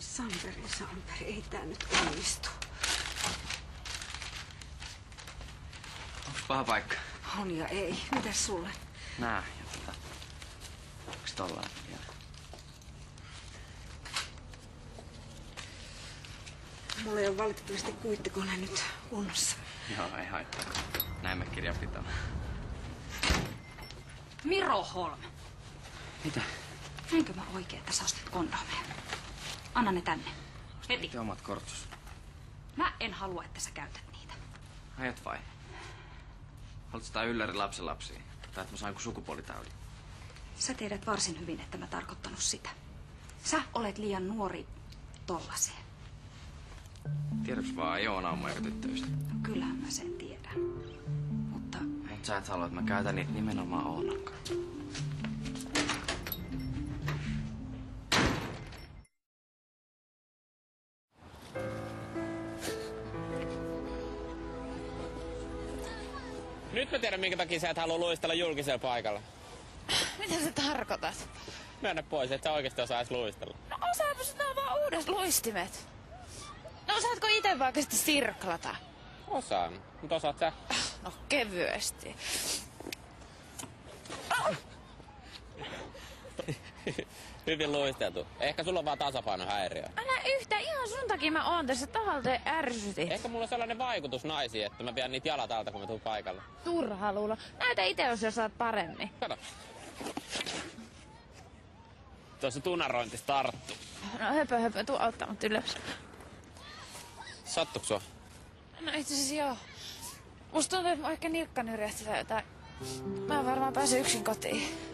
Samperi, ei tää nyt onnistu. Onks paha paikka? On ja ei. Mitäs sulle? Nää ja onks tollaan vielä? Mulla ei ole valitettavasti kuittikone nyt kunnossa. Joo, ei haittaa. Näemme kirjanpitoa. Miro Holm. Mitä? Näinkö mä oikein, että sä ostit kondomeja? Anna ne tänne. Heti. Ostit omat kortsus. Mä en halua, että sä käytät niitä. Aiot vai? Haluatko tää ylläri lapsenlapsiin? Tai että mä saan joku sukupuolitaudin? Sä tiedät varsin hyvin, että mä tarkoittanut sitä. Sä olet liian nuori tollaseen. Tiedätkö vaan, Joona on mun eka tyttöystävä. No, kyllähän mä sen tiedän. Mutta Mut sä et halua, että mä käytän niitä nimenomaan Oonan kanssa. Nyt mä tiedän, minkä takia sä et halua luistella julkisella paikalla. Mitä sä tarkoitat? Myönnä pois, et sä oikeesti osaa edes luistella. No osaapas nämä vaan uudet luistimet. No osaatko ite vaikka sirklata? Osaan, mutta osaat sä? No kevyesti. Hyvin luisteltu. Ehkä sulla on vaan tasapainohäiriö. Älä yhtä, ihan sun takia mä oon tässä tahalta ärsytit. Ehkä mulla on sellainen vaikutus naisiin, että mä pidän niitä jalat alta, kun mä tuun paikalle. Turha luulo. Näytä ite, jos osaat paremmin. Kato. Tuossa tunarointi starttu. No höpö, tuu auttaa mut ylös. Sattuks sua? No itse asiassa joo. Musta tuntuu, että mä ehkä nilkka nyrjähti tai jotain. Mä en varmaan pääse yksin kotiin.